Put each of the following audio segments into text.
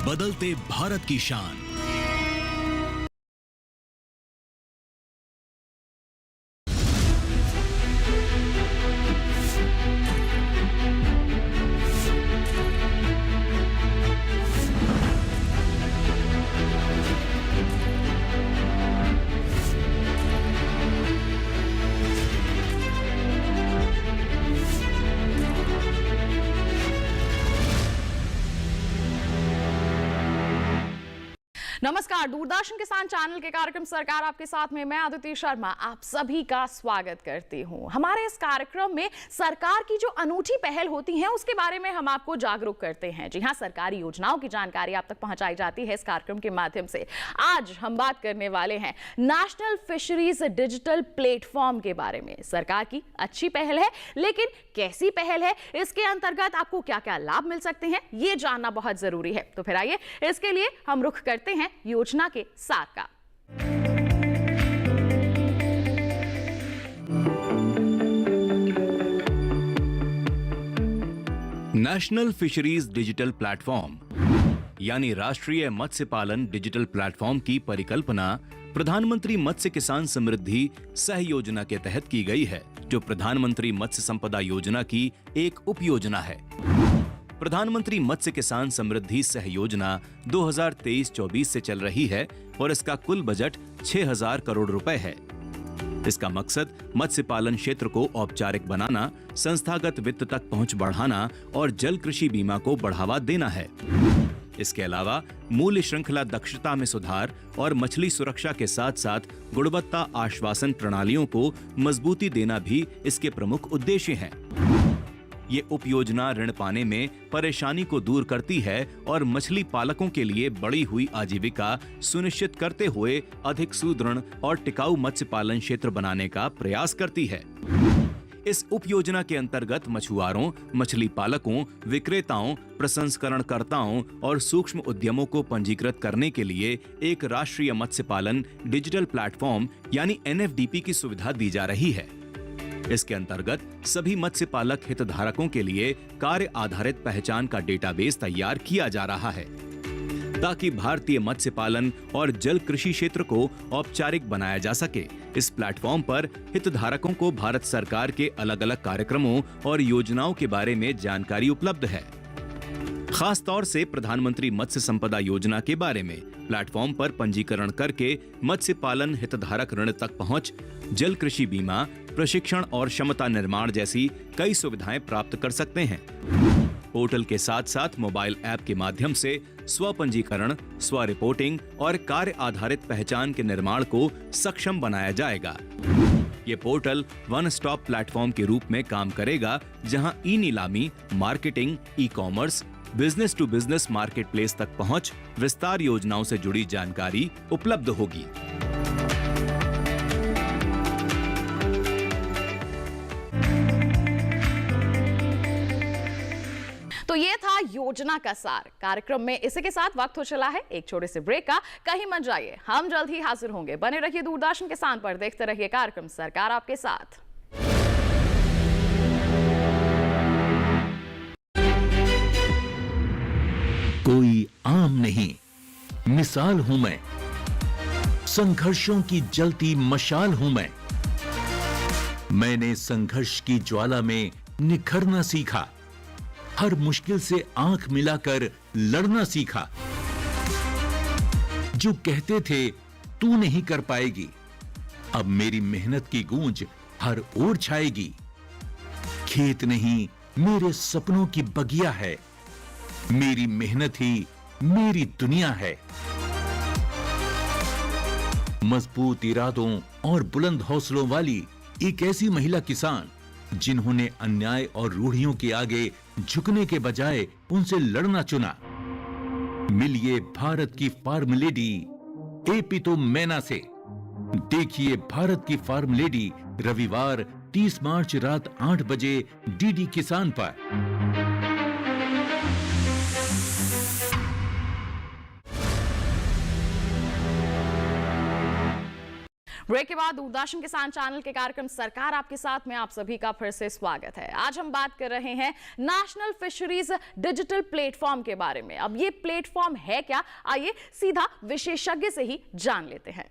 बदलते भारत की शान। नमस्कार, दूरदर्शन किसान चैनल के कार्यक्रम सरकार आपके साथ में मैं अदिति शर्मा आप सभी का स्वागत करती हूं। हमारे इस कार्यक्रम में सरकार की जो अनूठी पहल होती है उसके बारे में हम आपको जागरूक करते हैं। जी हां, सरकारी योजनाओं की जानकारी आप तक पहुंचाई जाती है इस कार्यक्रम के माध्यम से। आज हम बात करने वाले हैं नेशनल फिशरीज डिजिटल प्लेटफॉर्म के बारे में। सरकार की अच्छी पहल है, लेकिन कैसी पहल है, इसके अंतर्गत आपको क्या क्या लाभ मिल सकते हैं, ये जानना बहुत जरूरी है। तो फिर आइए इसके लिए हम रुख करते हैं योजना के सार का। नेशनल फिशरीज डिजिटल प्लेटफॉर्म यानी राष्ट्रीय मत्स्य पालन डिजिटल प्लेटफॉर्म की परिकल्पना प्रधानमंत्री मत्स्य किसान समृद्धि सह योजना के तहत की गई है, जो प्रधानमंत्री मत्स्य संपदा योजना की एक उपयोजना है। प्रधानमंत्री मत्स्य किसान समृद्धि सह योजना 2023-24 से चल रही है और इसका कुल बजट 6,000 करोड़ रुपए है। इसका मकसद मत्स्य पालन क्षेत्र को औपचारिक बनाना, संस्थागत वित्त तक पहुंच बढ़ाना और जल कृषि बीमा को बढ़ावा देना है। इसके अलावा मूल्य श्रृंखला दक्षता में सुधार और मछली सुरक्षा के साथ साथ गुणवत्ता आश्वासन प्रणालियों को मजबूती देना भी इसके प्रमुख उद्देश्य हैं। ये उपयोजना ऋण पाने में परेशानी को दूर करती है और मछली पालकों के लिए बढ़ी हुई आजीविका सुनिश्चित करते हुए अधिक सुदृढ़ और टिकाऊ मत्स्य पालन क्षेत्र बनाने का प्रयास करती है। इस उपयोजना के अंतर्गत मछुआरों, मछली पालकों, विक्रेताओं, प्रसंस्करणकर्ताओं और सूक्ष्म उद्यमों को पंजीकृत करने के लिए एक राष्ट्रीय मत्स्य पालन डिजिटल प्लेटफॉर्म यानी NFDP की सुविधा दी जा रही है। इसके अंतर्गत सभी मत्स्य पालक हितधारकों के लिए कार्य आधारित पहचान का डेटाबेस तैयार किया जा रहा है, ताकि भारतीय मत्स्य पालन और जल कृषि क्षेत्र को औपचारिक बनाया जा सके। इस प्लेटफॉर्म पर हितधारकों को भारत सरकार के अलग अलग कार्यक्रमों और योजनाओं के बारे में जानकारी उपलब्ध है। खास तौर से प्रधानमंत्री मत्स्य संपदा योजना के बारे में प्लेटफॉर्म पर पंजीकरण करके मत्स्य पालन हितधारक ऋण तक पहुंच, जल कृषि बीमा, प्रशिक्षण और क्षमता निर्माण जैसी कई सुविधाएं प्राप्त कर सकते हैं। पोर्टल के साथ साथ मोबाइल ऐप के माध्यम से स्व पंजीकरण, स्व रिपोर्टिंग और कार्य आधारित पहचान के निर्माण को सक्षम बनाया जाएगा। ये पोर्टल वन स्टॉप प्लेटफॉर्म के रूप में काम करेगा, जहां ई नीलामी, marketing, e commerce, business to business market place तक पहुंच, विस्तार योजनाओं से जुड़ी जानकारी उपलब्ध होगी। तो ये था योजना का सार। कार्यक्रम में इसी के साथ वक्त हो चला है एक छोटे से ब्रेक का। कहीं मत जाइए, हम जल्द ही हाजिर होंगे। बने रहिए दूरदर्शन किसान पर, देखते रहिए कार्यक्रम सरकार आपके साथ। कोई आम नहीं, मिसाल हूं मैं, संघर्षों की जलती मशाल हूं मैं। मैंने संघर्ष की ज्वाला में निखरना सीखा, हर मुश्किल से आंख मिलाकर लड़ना सीखा। जो कहते थे तू नहीं कर पाएगी, अब मेरी मेहनत की गूंज हर ओर छाएगी। खेत नहीं, मेरे सपनों की बगिया है, मेरी मेहनत ही मेरी दुनिया है। मजबूत इरादों और बुलंद हौसलों वाली एक ऐसी महिला किसान जिन्होंने अन्याय और रूढ़ियों के आगे झुकने के बजाय उनसे लड़ना चुना। मिलिए भारत की फार्म लेडी एपितो मैना से। देखिए भारत की फार्म लेडी रविवार 30 मार्च रात 8 बजे डीडी किसान पर। ब्रेक के बाद दूरदर्शन किसान चैनल के कार्यक्रम सरकार आपके साथ में आप सभी का फिर से स्वागत है। आज हम बात कर रहे हैं नेशनल फिशरीज डिजिटल प्लेटफॉर्म के बारे में। अब ये प्लेटफॉर्म है क्या, आइए सीधा विशेषज्ञ से ही जान लेते हैं।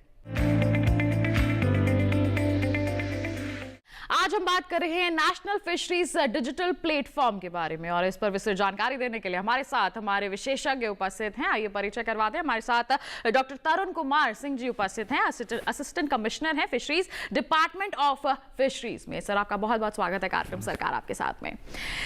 आज हम बात कर रहे हैं नेशनल फिशरीज डिजिटल प्लेटफॉर्म के बारे में और इस पर विस्तृत जानकारी देने के लिए हमारे साथ हमारे विशेषज्ञ उपस्थित हैं। आइए परिचय करवाते हैं। हमारे साथ डॉक्टर तरुण कुमार सिंह जी उपस्थित हैं, असिस्टेंट कमिश्नर हैं फिशरीज डिपार्टमेंट ऑफ फिशरीज में। सर, आपका बहुत बहुत स्वागत है कार्यक्रम सरकार आपके साथ में।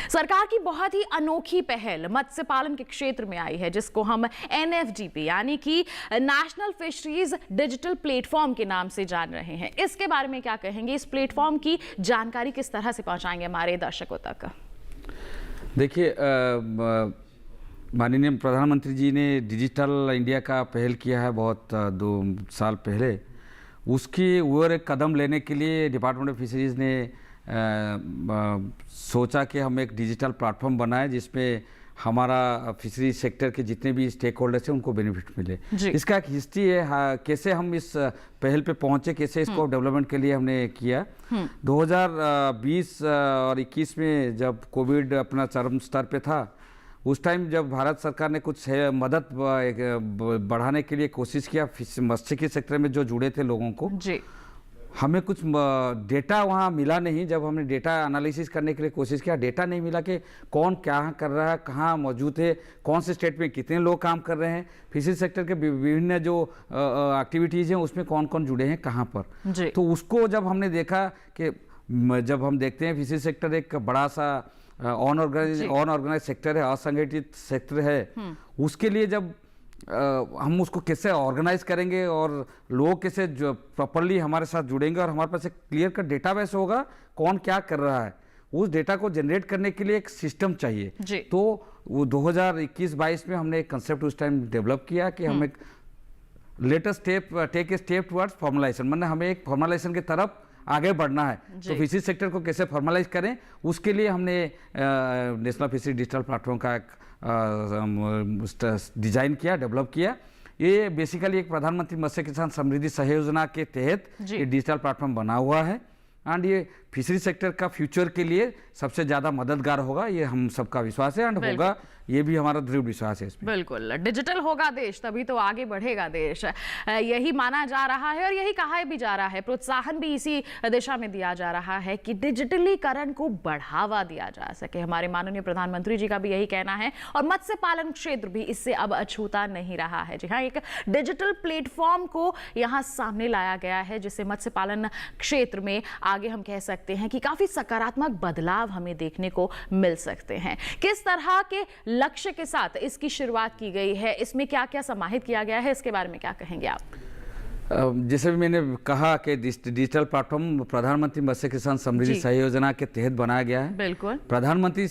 सरकार की बहुत ही अनोखी पहल मत्स्य पालन के क्षेत्र में आई है, जिसको हम NFDP यानी कि नेशनल फिशरीज डिजिटल प्लेटफॉर्म के नाम से जान रहे हैं। इसके बारे में क्या कहेंगे? इस प्लेटफॉर्म की जानकारी किस तरह से पहुंचाएंगे हमारे दर्शकों तक? देखिए, माननीय प्रधानमंत्री जी ने डिजिटल इंडिया का पहल किया है बहुत 2 साल पहले। उसकी ओर एक कदम लेने के लिए डिपार्टमेंट ऑफ फिशरीज ने सोचा कि हम एक डिजिटल प्लेटफॉर्म बनाएं जिसमें हमारा फिशरी सेक्टर के जितने भी स्टेक होल्डर्स हैं उनको बेनिफिट मिले। इसका एक हिस्ट्री है, कैसे हम इस पहल पे पहुंचे, कैसे इसको डेवलपमेंट के लिए हमने किया। 2020 और 21 में जब कोविड अपना चरम स्तर पे था, उस टाइम जब भारत सरकार ने कुछ मदद बढ़ाने के लिए कोशिश किया मत्स्य के सेक्टर में जो जुड़े थे लोगों को जी। हमें कुछ डेटा वहाँ मिला नहीं। जब हमने डेटा एनालिसिस करने के लिए कोशिश किया, डेटा नहीं मिला कि कौन क्या कर रहा है, कहाँ मौजूद है, कौन से स्टेट में कितने लोग काम कर रहे हैं, फिशरी सेक्टर के विभिन्न जो एक्टिविटीज़ हैं उसमें कौन कौन जुड़े हैं, कहाँ पर। तो उसको जब हमने देखा कि जब हम देखते हैं फिशरी सेक्टर एक बड़ा सा अनऑर्गेनाइज सेक्टर है, असंगठित सेक्टर है, उसके लिए जब हम उसको कैसे ऑर्गेनाइज करेंगे और लोग कैसे जो प्रॉपरली हमारे साथ जुड़ेंगे और हमारे पास एक क्लियर कट डेटाबेस होगा कौन क्या कर रहा है, उस डेटा को जनरेट करने के लिए एक सिस्टम चाहिए। तो वो 2021-22 में हमने एक कंसेप्ट उस टाइम डेवलप किया कि हम एक latest take a step towards formalisation, मतलब हमें एक फॉर्मलाइजेशन की तरफ आगे बढ़ना है। तो फिशरी सेक्टर को कैसे फॉर्मलाइज करें, उसके लिए हमने नेशनल फिशरी डिजिटल प्लेटफॉर्म का एक डिजाइन किया, डेवलप किया। ये बेसिकली एक प्रधानमंत्री मत्स्य किसान समृद्धि सह योजना के तहत ये डिजिटल प्लेटफॉर्म बना हुआ है एंड ये फिशरी सेक्टर का फ्यूचर के लिए सबसे ज़्यादा मददगार होगा, ये हम सबका विश्वास है एंड होगा, ये भी हमारा दृढ़ विश्वास है इसमें। बिल्कुल, डिजिटल होगा देश तभी तो आगे बढ़ेगा देश, यही माना जा रहा है और यही कहा भी जा रहा है। प्रोत्साहन भी इसी दिशा में दिया जा रहा है कि डिजिटलीकरण को बढ़ावा दिया जा सके। हमारे माननीय प्रधानमंत्री जी का भी यही कहना है और मत्स्य पालन क्षेत्र भी इससे अब अछूता नहीं रहा है। जी हाँ, एक डिजिटल प्लेटफॉर्म को यहाँ सामने लाया गया है जिससे मत्स्य पालन क्षेत्र में आगे हम कह सकते हैं कि काफी सकारात्मक बदलाव हमें देखने को मिल सकते हैं। किस तरह के लक्ष्य के साथ इसकी शुरुआत की गई है, इसमें क्या क्या समाहित किया गया है, इसके बारे में क्या कहेंगे आप? जैसे भी मैंने कहा कि डिजिटल प्लेटफॉर्म प्रधानमंत्री मत्स्य किसान समृद्धि सह योजना के तहत बनाया गया है। बिल्कुल, प्रधानमंत्री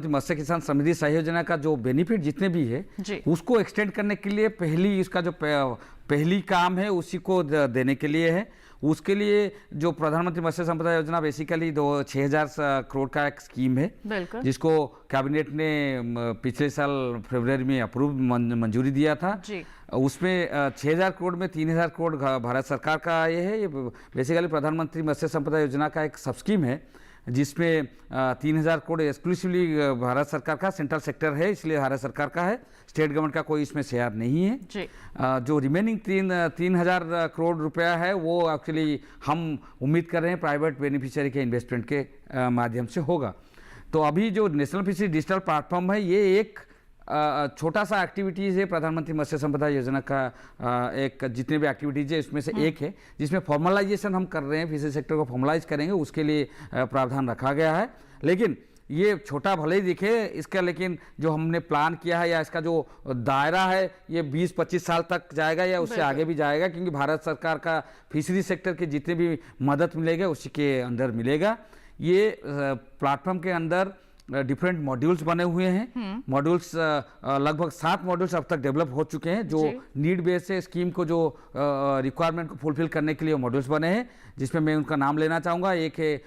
मत्स्य किसान समृद्धि सह योजना का जो बेनिफिट जितने भी है उसको एक्सटेंड करने के लिए इसका जो पहली काम है उसी को देने के लिए है। उसके लिए जो प्रधानमंत्री मत्स्य संपदा योजना बेसिकली 6,000 करोड़ का एक स्कीम है जिसको कैबिनेट ने पिछले साल फरवरी में अप्रूव मंजूरी दिया था। उसमें 6,000 करोड़ में 3,000 करोड़ भारत सरकार का ये है। ये बेसिकली प्रधानमंत्री मत्स्य संपदा योजना का एक सब स्कीम है जिसमें 3,000 करोड़ एक्सक्लूसिवली भारत सरकार का सेंट्रल सेक्टर है, इसलिए भारत सरकार का है, स्टेट गवर्नमेंट का कोई इसमें शेयर नहीं है। जो रिमेनिंग 3,000 करोड़ रुपया है वो एक्चुअली हम उम्मीद कर रहे हैं प्राइवेट बेनिफिशियरी के इन्वेस्टमेंट के माध्यम से होगा। तो अभी जो नेशनल फिशरी डिजिटल प्लेटफॉर्म है ये एक छोटा सा एक्टिविटीज़ है प्रधानमंत्री मत्स्य संपदा योजना का, एक जितने भी एक्टिविटीज़ है इसमें से एक है जिसमें फॉर्मलाइजेशन हम कर रहे हैं, फिशरी सेक्टर को फॉर्मलाइज करेंगे उसके लिए प्रावधान रखा गया है। लेकिन ये छोटा भले ही दिखे इसका, लेकिन जो हमने प्लान किया है या इसका जो दायरा है ये 20-25 साल तक जाएगा या उससे आगे भी जाएगा, क्योंकि भारत सरकार का फिशरी सेक्टर के जितने भी मदद मिलेगा उसी के अंदर मिलेगा। ये प्लेटफॉर्म के अंदर डिफरेंट मॉड्यूल्स बने हुए हैं। मॉड्यूल्स लगभग 7 मॉड्यूल्स अब तक डेवलप हो चुके हैं जो नीड बेस से स्कीम को जो रिक्वायरमेंट को फुलफिल करने के लिए मॉड्यूल्स बने हैं, जिसमें मैं उनका नाम लेना चाहूँगा। एक है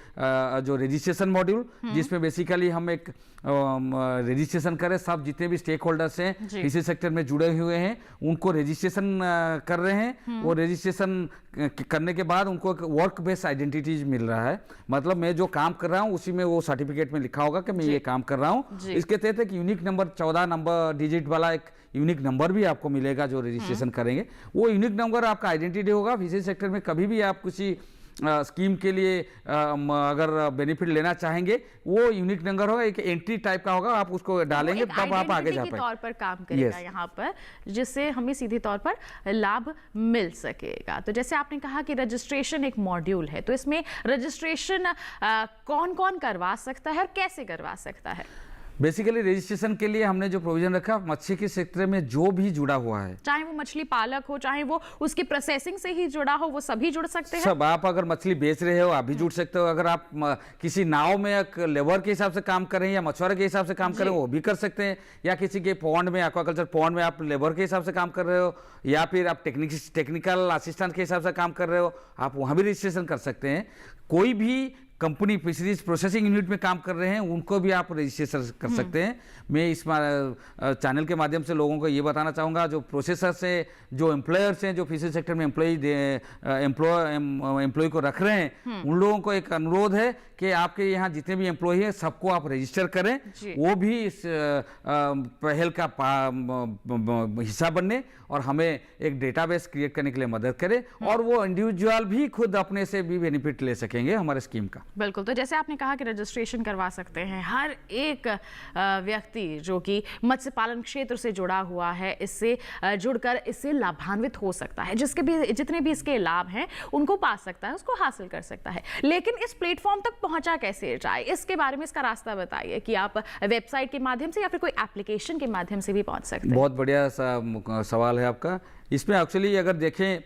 जो रजिस्ट्रेशन मॉड्यूल, जिसमें बेसिकली हम एक रजिस्ट्रेशन करें, सब जितने भी स्टेक होल्डर्स हैं इसी सेक्टर में जुड़े हुए हैं उनको रजिस्ट्रेशन कर रहे हैं। वो रजिस्ट्रेशन करने के बाद उनको एक वर्क बेस्ड आइडेंटिटीज मिल रहा है, मतलब मैं जो काम कर रहा हूँ उसी में वो सर्टिफिकेट में लिखा होगा कि मैं ये काम कर रहा हूँ। इसके तहत एक यूनिक नंबर 14 नंबर डिजिट वाला एक यूनिक नंबर भी आपको मिलेगा जो रजिस्ट्रेशन करेंगे। वो यूनिक नंबर आपका आइडेंटिटी होगा। फिशरीज सेक्टर में कभी भी आप किसी स्कीम के लिए अगर बेनिफिट लेना चाहेंगे वो यूनिक नंबर होगा, एक एंट्री टाइप का होगा, आप उसको डालेंगे तब आप आगे जा पाएंगे। तौर पर काम करेगा यहाँ पर, जिससे हमें सीधे तौर पर लाभ मिल सकेगा। तो जैसे आपने कहा कि रजिस्ट्रेशन एक मॉड्यूल है, तो इसमें रजिस्ट्रेशन कौन कौन करवा सकता है और कैसे करवा सकता है? बेसिकली रजिस्ट्रेशन के लिए हमने जो प्रोविजन रखा, मत्स्य के सेक्टर में जो भी जुड़ा हुआ है, चाहे वो मछली पालक हो, चाहे वो उसकी प्रोसेसिंग से ही जुड़ा हो, वो सभी जुड़ सकते हैं। सब, आप अगर मछली बेच रहे हो आप भी जुड़ सकते हो। अगर आप किसी नाव में एक लेबर के हिसाब से काम कर रहे हैं या मछुआरे के हिसाब से काम कर रहे हो वो भी कर सकते हैं, या किसी के पॉन्ड में, एक्वाकल्चर पॉन्ड में आप लेबर के हिसाब से काम कर रहे हो, या फिर आप टेक्निकल असिस्टेंट के हिसाब से काम कर रहे हो, आप वहाँ भी रजिस्ट्रेशन कर सकते हैं। कोई भी कंपनी फिशरीज प्रोसेसिंग यूनिट में काम कर रहे हैं उनको भी आप रजिस्ट्रेशन कर सकते हैं। मैं इस चैनल के माध्यम से लोगों को ये बताना चाहूँगा, जो प्रोसेसर्स हैं, जो एम्प्लॉयर्स हैं, जो फिशरीज सेक्टर में एम्प्लॉय को रख रहे हैं, उन लोगों को एक अनुरोध है कि आपके यहाँ जितने भी एम्प्लॉय हैं सबको आप रजिस्टर करें, वो भी इस पहल का हिस्सा बनने और हमें एक डेटाबेस क्रिएट करने के लिए मदद करें, और वो इंडिविजुअल भी खुद अपने से भी बेनिफिट ले सकेंगे हमारे स्कीम का। बिल्कुल। तो जैसे आपने कहा कि रजिस्ट्रेशन करवा सकते हैं हर एक व्यक्ति जो कि मत्स्य पालन क्षेत्र से जुड़ा हुआ है, इससे जुड़कर इससे लाभान्वित हो सकता है, जिसके भी जितने भी इसके लाभ हैं उनको पा सकता है, उसको हासिल कर सकता है। लेकिन इस प्लेटफॉर्म तक पहुंचा कैसे जाए, इसके बारे में इसका रास्ता बताइए कि आप वेबसाइट के माध्यम से या फिर कोई एप्लीकेशन के माध्यम से भी पहुंच सकते हैं। बहुत बढ़िया सवाल है आपका। इसमें एक्चुअली अगर देखें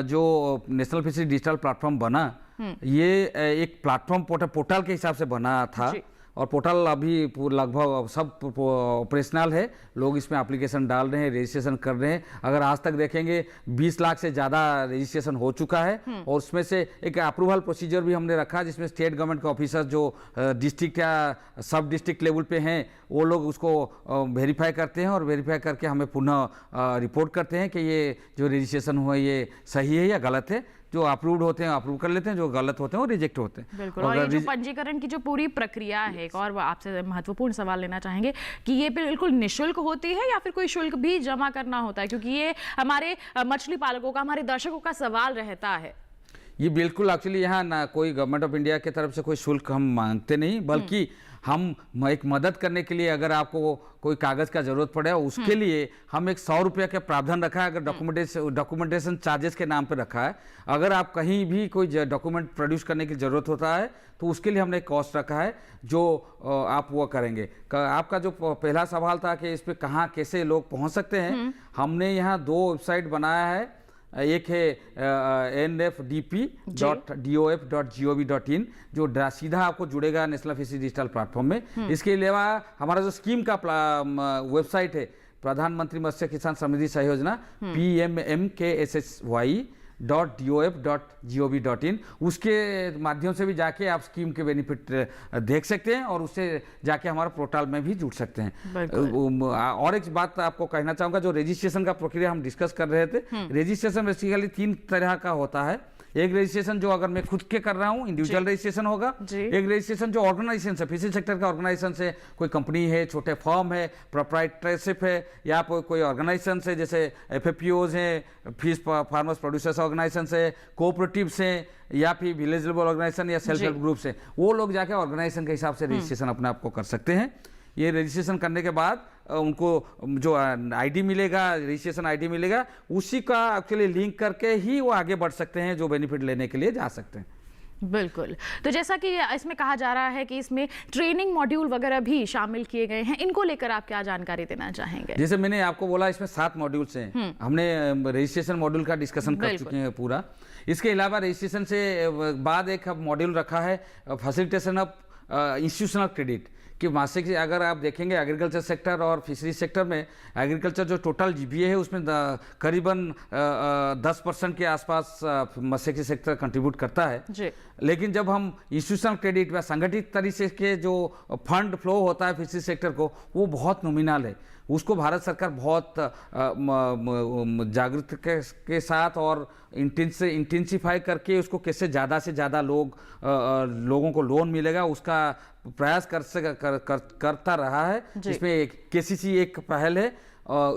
जो नेशनल फिशरी डिजिटल प्लेटफॉर्म बना, ये एक प्लेटफॉर्म पोर्टल के हिसाब से बना था, और पोर्टल अभी लगभग सब ऑपरेशनल है। लोग इसमें एप्लीकेशन डाल रहे हैं, रजिस्ट्रेशन कर रहे हैं। अगर आज तक देखेंगे 20 लाख से ज़्यादा रजिस्ट्रेशन हो चुका है, और उसमें से एक अप्रूवल प्रोसीजर भी हमने रखा, जिसमें स्टेट गवर्नमेंट के ऑफिसर जो डिस्ट्रिक्ट या सब डिस्ट्रिक्ट लेवल पे हैं वो लोग उसको वेरीफाई करते हैं, और वेरीफाई करके हमें पुनः रिपोर्ट करते हैं कि ये जो रजिस्ट्रेशन हुआ ये सही है या गलत है। जो अप्रूव्ड होते हैं अप्रूव कर लेते हैं, जो गलत होते हैं वो रिजेक्ट होते हैं। बिल्कुल। और ये जो पंजीकरण की जो पूरी प्रक्रिया है, एक और आपसे महत्वपूर्ण सवाल लेना चाहेंगे कि ये बिल्कुल निःशुल्क होती है या फिर कोई शुल्क भी जमा करना होता है, क्योंकि ये हमारे मछली पालकों का, हमारे दर्शकों का सवाल रहता है। ये बिल्कुल एक्चुअली यहाँ ना कोई गवर्नमेंट ऑफ इंडिया की तरफ से कोई शुल्क हम मांगते नहीं, बल्कि हम एक मदद करने के लिए अगर आपको कोई कागज़ का जरूरत पड़े उसके लिए हम एक 100 रुपये का प्रावधान रखा है। अगर डॉक्यूमेंटेशन चार्जेस के नाम पे रखा है, अगर आप कहीं भी कोई डॉक्यूमेंट प्रोड्यूस करने की ज़रूरत होता है तो उसके लिए हमने एक कॉस्ट रखा है जो आप वो करेंगे। आपका जो पहला सवाल था कि इस पर कहाँ कैसे लोग पहुँच सकते हैं, हमने यहाँ 2 वेबसाइट बनाया है। एक है nfdp.dof.gov.in जो सीधा आपको जुड़ेगा नेशनल फिशरी डिजिटल प्लेटफॉर्म में। इसके अलावा हमारा जो स्कीम का वेबसाइट है, प्रधानमंत्री मत्स्य किसान समृद्धि सह योजना PMMKSSY.dof.gov.in, उसके माध्यम से भी जाके आप स्कीम के बेनिफिट देख सकते हैं और उससे जाके हमारे पोर्टल में भी जुड़ सकते हैं। और एक बात आपको कहना चाहूँगा, जो रजिस्ट्रेशन का प्रक्रिया हम डिस्कस कर रहे थे, रजिस्ट्रेशन बेसिकली 3 तरह का होता है। एक रजिस्ट्रेशन जो अगर मैं खुद के कर रहा हूँ, इंडिविजुअल रजिस्ट्रेशन होगा। एक रजिस्ट्रेशन जो ऑर्गेनाइजेशन से, फिशरी सेक्टर का ऑर्गेनाइजेशन से, कोई कंपनी है, छोटे फर्म है, प्रोप्राइटरशिप है, या कोई ऑर्गेनाइजेशन से जैसे FFPOs हैं, फिश फार्मर्स प्रोड्यूसर्स ऑर्गेनाइजेशन से, कोऑपरेटिव्स हैं, या फिर विलेज लेवल ऑर्गेनाइजेशन या सेल्फ हेल्प ग्रुप से, वो लोग जाके ऑर्गेनाइजेशन के हिसाब से रजिस्ट्रेशन अपने आप को कर सकते हैं। ये रजिस्ट्रेशन करने के बाद उनको जो आईडी मिलेगा, रजिस्ट्रेशन आईडी मिलेगा, उसी का एक्चुअली लिंक करके ही वो आगे बढ़ सकते हैं, जो बेनिफिट लेने के लिए जा सकते हैं। बिल्कुल। तो जैसा कि इसमें कहा जा रहा है कि इसमें ट्रेनिंग मॉड्यूल वगैरह भी शामिल किए गए हैं, इनको लेकर आप क्या जानकारी देना चाहेंगे? जैसे मैंने आपको बोला, इसमें 7 मॉड्यूल्स हैं। हमने रजिस्ट्रेशन मॉड्यूल का डिस्कशन कर चुके हैं पूरा। इसके अलावा रजिस्ट्रेशन से बाद एक मॉड्यूल रखा है फैसिलिटेशन ऑफ इंस्टीट्यूशनल क्रेडिट, कि मासिक अगर आप देखेंगे एग्रीकल्चर सेक्टर और फिशरी सेक्टर में, एग्रीकल्चर जो टोटल जीबीए है उसमें करीबन 10% के आसपास मत्स्य सेक्टर कंट्रीब्यूट करता है जी। लेकिन जब हम इंस्टीट्यूशनल क्रेडिट या संगठित तरीके के जो फंड फ्लो होता है फिशरी सेक्टर को, वो बहुत नॉमिनल है। उसको भारत सरकार बहुत जागरूकता के साथ और इंटेंसिफाई करके उसको कैसे ज़्यादा से ज़्यादा लोगों को लोन मिलेगा उसका प्रयास करता रहा है। इसमें केसीसी एक पहल है।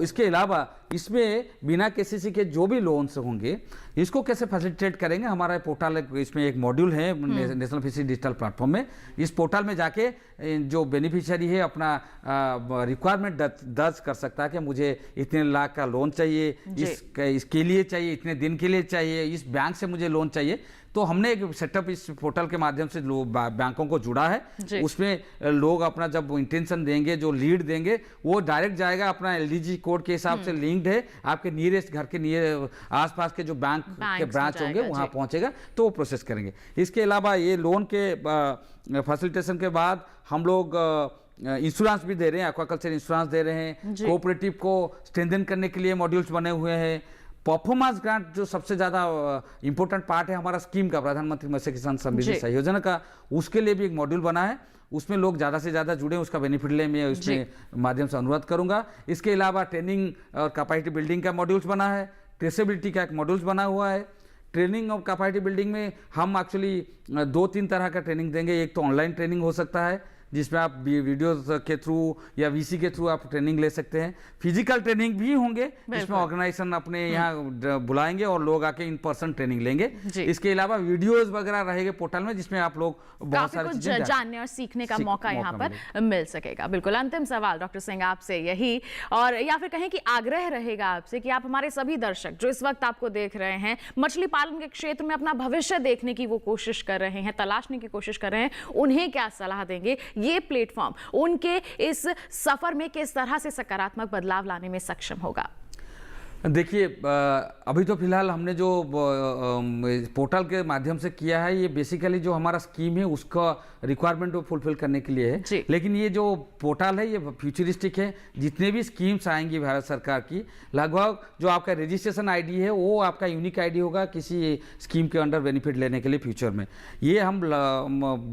इसके अलावा इसमें बिना केसीसी के जो भी लोन्स होंगे इसको कैसे फैसिलिटेट करेंगे, हमारा पोर्टल, इसमें एक मॉड्यूल है नेशनल फिशरी डिजिटल प्लेटफॉर्म में। इस पोर्टल में जाके जो बेनिफिशियरी है अपना रिक्वायरमेंट दर्ज कर सकता है कि मुझे इतने लाख का लोन चाहिए, इसके लिए चाहिए, इतने दिन के लिए चाहिए, इस बैंक से मुझे लोन चाहिए। तो हमने एक सेटअप इस पोर्टल के माध्यम से बैंकों को जुड़ा है। उसमें लोग अपना जब इंटेंशन देंगे, जो लीड देंगे, वो डायरेक्ट जाएगा, अपना एलडीजी कोड के हिसाब से लिंक्ड है, आपके नियरेस्ट घर के आसपास के जो बैंक के ब्रांच होंगे वहां पहुंचेगा तो वो प्रोसेस करेंगे। इसके अलावा ये लोन के फैसिलिटेशन के बाद हम लोग इंश्योरेंस भी दे रहे हैं, एक्वाकल्चर इंश्योरेंस दे रहे हैं, कोऑपरेटिव को स्ट्रेंथन करने के लिए मॉड्यूल्स बने हुए हैं। परफॉर्मेंस ग्रांट जो सबसे ज़्यादा इंपॉर्टेंट पार्ट है हमारा स्कीम का, प्रधानमंत्री मत्स्य किसान समृद्धि सहयोजना का, उसके लिए भी एक मॉड्यूल बना है। उसमें लोग ज़्यादा से ज़्यादा जुड़े, उसका बेनिफिट ले, मैं उसमें माध्यम से अनुरोध करूंगा। इसके अलावा ट्रेनिंग और कैपेसिटी बिल्डिंग का मॉड्यूल्स बना है, ट्रेसेबिलिटी का एक मॉड्यूल्स बना हुआ है। ट्रेनिंग और कैपेसिटी बिल्डिंग में हम एक्चुअली 2-3 तरह का ट्रेनिंग देंगे। एक तो ऑनलाइन ट्रेनिंग हो सकता है जिसमें आप वीडियोस के थ्रू या वीसी के थ्रू आप ट्रेनिंग ले सकते हैं। फिजिकल ट्रेनिंग भी होंगे जिसमें ऑर्गेनाइजेशन अपने यहाँ बुलाएंगे और लोग आके इन पर्सन ट्रेनिंग लेंगे। इसके अलावा वीडियोस वगैरह रहेंगे पोर्टल में जिसमें आप लोग बहुत सारी चीजें जानने और सीखने का मौका यहाँ पर मिल सकेगा। बिल्कुल अंतिम सवाल डॉक्टर सिंह आपसे यही, और या फिर कहें कि आग्रह रहेगा आपसे कि आप हमारे सभी दर्शक जो इस वक्त आपको देख रहे हैं, मछली पालन के क्षेत्र में अपना भविष्य देखने की वो कोशिश कर रहे हैं, तलाशने की कोशिश कर रहे हैं, उन्हें क्या सलाह देंगे? ये प्लेटफॉर्म उनके इस सफर में किस तरह से सकारात्मक बदलाव लाने में सक्षम होगा? देखिए, अभी तो फिलहाल हमने जो पोर्टल के माध्यम से किया है, ये बेसिकली जो हमारा स्कीम है उसका रिक्वायरमेंट को फुलफिल करने के लिए है। लेकिन ये जो पोर्टल है ये फ्यूचरिस्टिक है। जितने भी स्कीम्स आएंगी भारत सरकार की, लगभग जो आपका रजिस्ट्रेशन आईडी है वो आपका यूनिक आईडी होगा किसी स्कीम के अंडर बेनिफिट लेने के लिए फ्यूचर में। ये हम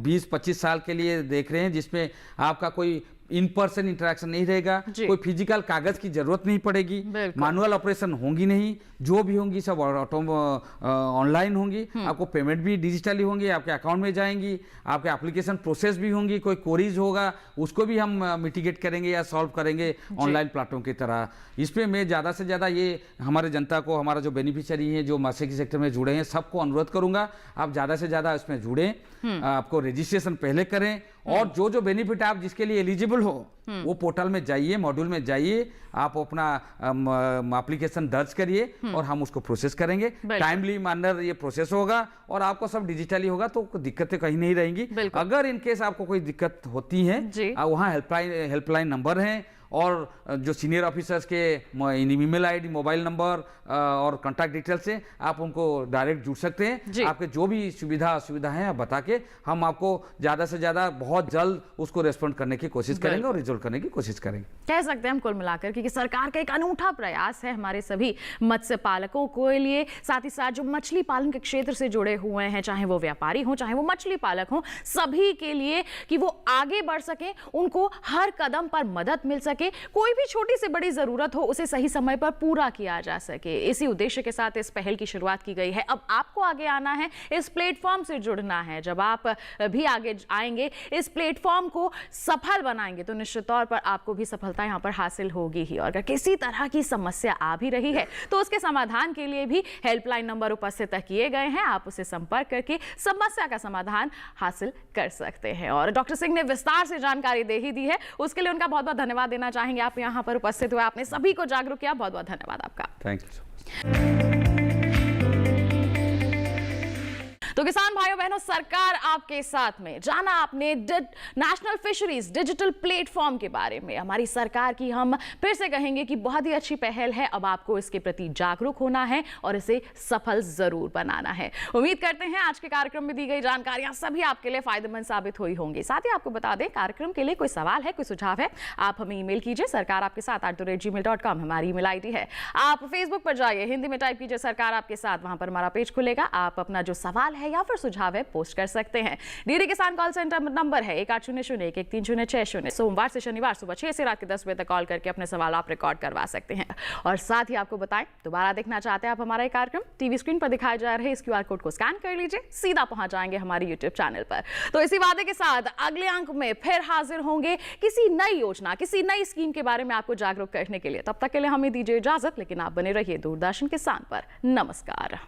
20-25 साल के लिए देख रहे हैं, जिसमें आपका कोई इन पर्सन इंटरेक्शन नहीं रहेगा, कोई फिजिकल कागज की जरूरत नहीं पड़ेगी, मैनुअल ऑपरेशन होंगी नहीं, जो भी होंगी सब ऑनलाइन होंगी। आपको पेमेंट भी डिजिटली होंगी, आपके अकाउंट में जाएंगी, आपके एप्लीकेशन प्रोसेस भी होंगी, कोई क्वेरीज होगा उसको भी हम मिटिगेट करेंगे या सॉल्व करेंगे ऑनलाइन प्लेटफॉर्म की तरह। इसमें मैं ज़्यादा से ज़्यादा ये हमारे जनता को, हमारा जो बेनिफिशियरी है जो मत्स्य के सेक्टर में जुड़े हैं, सबको अनुरोध करूंगा आप ज़्यादा से ज़्यादा इसमें जुड़ें, आपको रजिस्ट्रेशन पहले करें और जो जो बेनिफिट आप जिसके लिए एलिजिबल हो वो पोर्टल में जाइए, मॉड्यूल में जाइए, आप अपना एप्लीकेशन दर्ज करिए और हम उसको प्रोसेस करेंगे। टाइमली मैनर ये प्रोसेस होगा और आपको सब डिजिटली होगा, तो दिक्कतें कहीं नहीं रहेंगी। अगर इनकेस आपको कोई दिक्कत होती है, वहाँ हेल्पलाइन नंबर है और जो सीनियर ऑफिसर्स के ईमेल आईडी, मोबाइल नंबर और कॉन्टैक्ट डिटेल से आप उनको डायरेक्ट जुड़ सकते हैं। आपके जो भी असुविधा है आप बता के हम आपको ज़्यादा से ज़्यादा बहुत जल्द उसको रेस्पॉन्ड करने की कोशिश करेंगे और रिजोल्व करने की कोशिश करेंगे। कह सकते हैं हम कुल मिलाकर कि सरकार का एक अनूठा प्रयास है हमारे सभी मत्स्य पालकों के लिए, साथ ही साथ जो मछली पालन के क्षेत्र से जुड़े हुए हैं, चाहे वो व्यापारी हो चाहे वो मछली पालक हो, सभी के लिए कि वो आगे बढ़ सके, उनको हर कदम पर मदद मिल सके, कोई भी छोटी से बड़ी जरूरत हो उसे सही समय पर पूरा किया जा सके। इसी उद्देश्य के साथ इस पहल की शुरुआत की गई है। अब आपको आगे आना है, इस प्लेटफॉर्म से जुड़ना है। जब आप भी आगे आएंगे, इस प्लेटफॉर्म को सफल बनाएंगे, तो निश्चित तौर पर आपको भी सफलता यहां पर हासिल होगी ही। और अगर किसी तरह की समस्या आ भी रही है तो उसके समाधान के लिए भी हेल्पलाइन नंबर उपस्थित किए गए हैं, आप उसे संपर्क करके समस्या का समाधान हासिल कर सकते हैं। और डॉक्टर सिंह ने विस्तार से जानकारी दे ही दी है, उसके लिए उनका बहुत बहुत धन्यवाद देना चाहेंगे। आप यहां पर उपस्थित हुए, आपने सभी को जागरूक किया, बहुत बहुत धन्यवाद आपका। Thank you. तो किसान भाइयों बहनों, सरकार आपके साथ में, जाना आपने नेशनल फिशरीज डिजिटल प्लेटफॉर्म के बारे में। हमारी सरकार की हम फिर से कहेंगे कि बहुत ही अच्छी पहल है। अब आपको इसके प्रति जागरूक होना है और इसे सफल जरूर बनाना है। उम्मीद करते हैं आज के कार्यक्रम में दी गई जानकारियां सभी आपके लिए फायदेमंद साबित हुई होंगी। साथ ही आपको बता दें, कार्यक्रम के लिए कोई सवाल है, कोई सुझाव है, आप हमें ईमेल कीजिए सरकार आपके साथ @gmail.com हमारी ईमेल आईडी है। आप फेसबुक पर जाइए, हिंदी में टाइप कीजिए सरकार आपके साथ, वहां पर हमारा पेज खुलेगा। आप अपना जो सवाल है या फिर सुझाव है पोस्ट कर सकते हैं। डीडी किसान कॉल सेंटर नंबर है 1800-113-060। सोमवार से शनिवार सुबह 6 से रात के 10 बजे तक कॉल करके अपने सवाल आप रिकॉर्ड करवा सकते हैं। और साथ ही आपको बताएं, दोबारा देखना चाहते हैं आप हमारा कार्यक्रम, टीवी स्क्रीन पर दिखाए जा रहे इस QR कोड को स्कैन कर लीजिए, सीधा पहुंच जाएंगे हमारे YouTube चैनल पर। तो इसी वादे के साथ अगले अंक में फिर हाजिर होंगे किसी नई योजना, किसी नई स्कीम के बारे में आपको जागरूक करने के लिए। तब तक के लिए हमें दीजिए इजाजत, लेकिन आप बने रहिए दूरदर्शन किसान पर। नमस्कार।